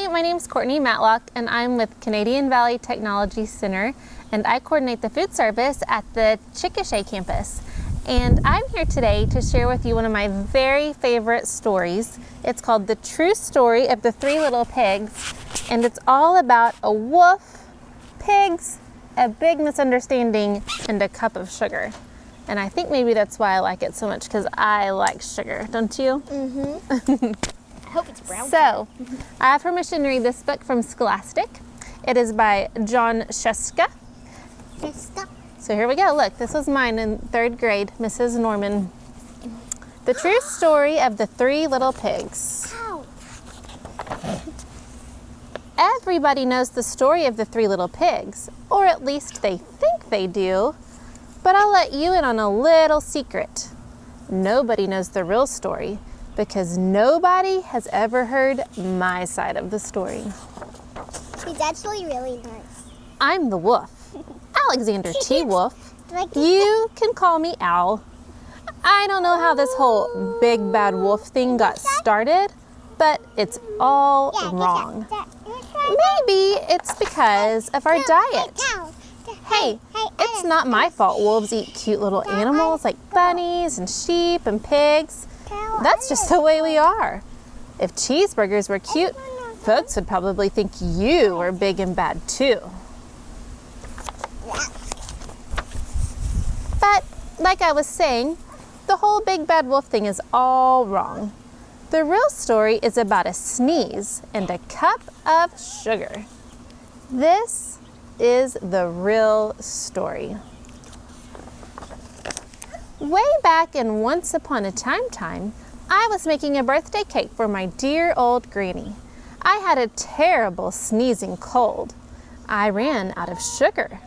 Hi, my name's Courtney Matlock, and I'm with Canadian Valley Technology Center, and I coordinate the food service at the Chickasha campus. And I'm here today to share with you one of my very favorite stories. It's called The True Story of the Three Little Pigs, and it's all about a wolf, pigs, a big misunderstanding, and a cup of sugar. And I think maybe that's why I like it so much, because I like sugar, don't you? Mm-hmm. I hope it's brown. So, I have permission to read this book from Scholastic. It is by John Sheska. So here we go. Look, this was mine in 3rd grade, Mrs. Norman. The True Story of the Three Little Pigs. Everybody knows the story of the Three Little Pigs, or at least they think they do. But I'll let you in on a little secret. Nobody knows the real story, because nobody has ever heard my side of the story. He's actually really nice. I'm the wolf, Alexander T. Wolf. You can call me Al. I don't know how this whole big bad wolf thing got started, but it's all wrong. Maybe it's because of our diet. Hey, it's not my fault wolves eat cute little animals like bunnies and sheep and pigs. That's just the way we are. If cheeseburgers were cute, folks would probably think you were big and bad too. But, like I was saying, the whole big bad wolf thing is all wrong. The real story is about a sneeze and a cup of sugar. This is the real story. Way back in Once Upon a Time, I was making a birthday cake for my dear old granny. I had a terrible sneezing cold. I ran out of sugar.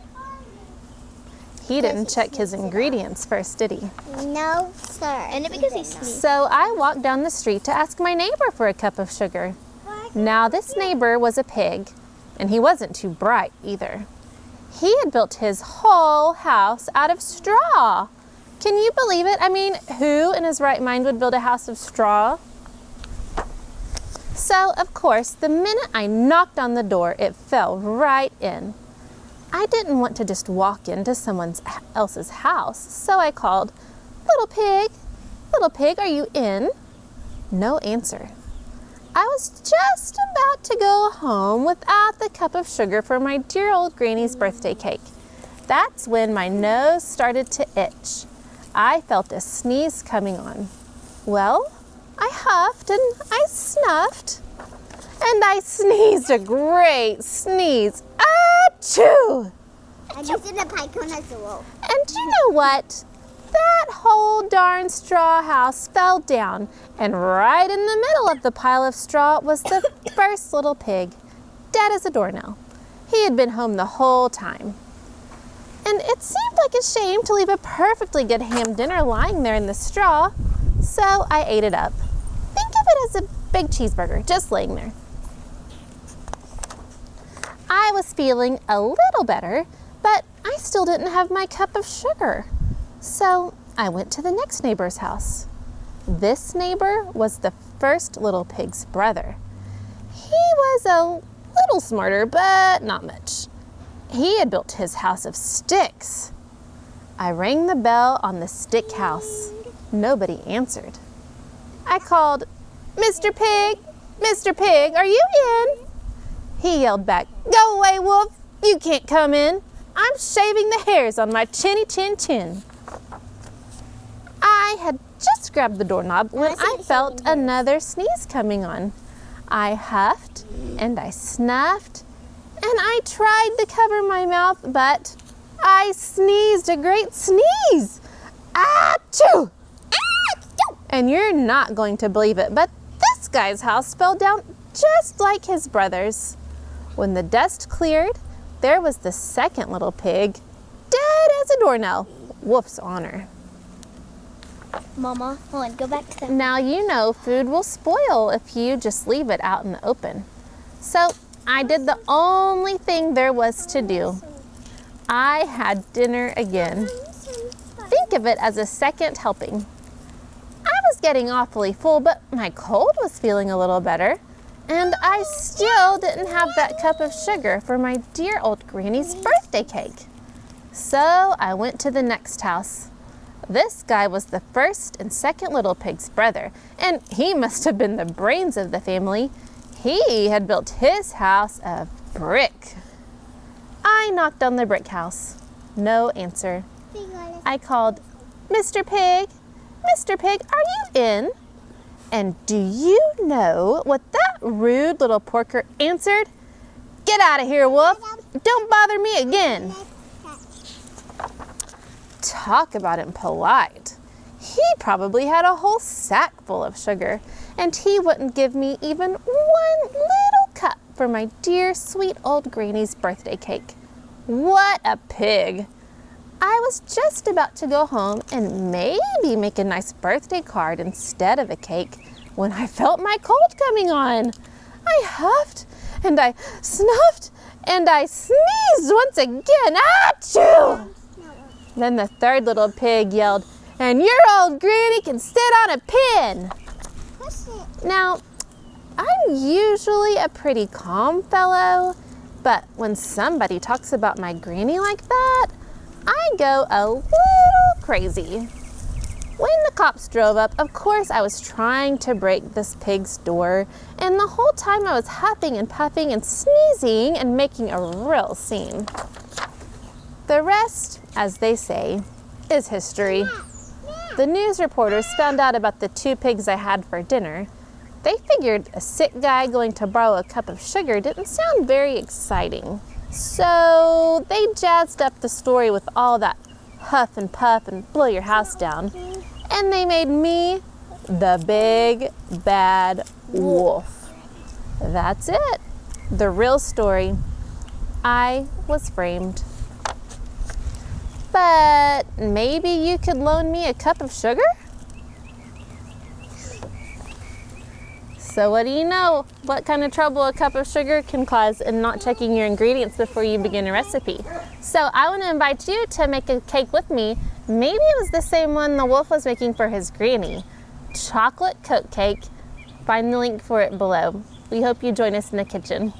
He didn't check his ingredients first, did he? No, sir. And it because he sneezed. So I walked down the street to ask my neighbor for a cup of sugar. Now this neighbor was a pig, and he wasn't too bright either. He had built his whole house out of straw. Can you believe it? I mean, who in his right mind would build a house of straw? So, of course, the minute I knocked on the door, it fell right in. I didn't want to just walk into someone else's house, so I called, Little pig, are you in? No answer. I was just about to go home without the cup of sugar for my dear old granny's birthday cake. That's when my nose started to itch. I felt a sneeze coming on. Well, I huffed and I snuffed, and I sneezed a great sneeze. Achoo! And you did a python as well. And you know what? That whole darn straw house fell down, and right in the middle of the pile of straw was the first little pig, dead as a doornail. He had been home the whole time. And it seemed like a shame to leave a perfectly good ham dinner lying there in the straw, so I ate it up. Think of it as a big cheeseburger just laying there. I was feeling a little better, but I still didn't have my cup of sugar. So I went to the next neighbor's house. This neighbor was the first little pig's brother. He was a little smarter, but not much. He had built his house of sticks. I rang the bell on the stick house. Nobody answered. I called, Mr. Pig, are you in? He yelled back, Go away, wolf, you can't come in. I'm shaving the hairs on my chinny chin. I had just grabbed the doorknob when I felt another sneeze coming on. I huffed and I snuffed and I tried to cover my mouth, but I sneezed a great sneeze. Achoo! Achoo! And you're not going to believe it, but this guy's house fell down just like his brother's. When the dust cleared, there was the second little pig, dead as a doornail. Wolf's honor. Mama, hold on, go back to the... Now you know food will spoil if you just leave it out in the open. So I did the only thing there was to do. I had dinner again. Think of it as a second helping. I was getting awfully full, but my cold was feeling a little better. And I still didn't have that cup of sugar for my dear old granny's birthday cake. So I went to the next house. This guy was the first and second little pig's brother, and he must have been the brains of the family. He had built his house of brick. I knocked on the brick house. No answer. I called, "Mr. Pig, Mr. Pig, are you in?" And do you know what that rude little porker answered? "Get out of here, Wolf. Don't bother me again." Talk about impolite. He probably had a whole sack full of sugar, and he wouldn't give me even one little cup for my dear sweet old granny's birthday cake. What a pig. I was just about to go home and maybe make a nice birthday card instead of a cake when I felt my cold coming on. I huffed and I snuffed and I sneezed once again. Achoo! Then the third little pig yelled, "And your old granny can sit on a pin." Now, I'm usually a pretty calm fellow, but when somebody talks about my granny like that, I go a little crazy. When the cops drove up, of course I was trying to break this pig's door, and the whole time I was huffing and puffing and sneezing and making a real scene. The rest, as they say, is history. The news reporters found out about the 2 pigs I had for dinner. They figured a sick guy going to borrow a cup of sugar didn't sound very exciting. So they jazzed up the story with all that huff and puff and blow your house down. And they made me the big bad wolf. That's it. The real story. I was framed. But maybe you could loan me a cup of sugar? So what do you know? What kind of trouble a cup of sugar can cause in not checking your ingredients before you begin a recipe. So I want to invite you to make a cake with me. Maybe it was the same one the wolf was making for his granny. Chocolate Coke cake. Find the link for it below. We hope you join us in the kitchen.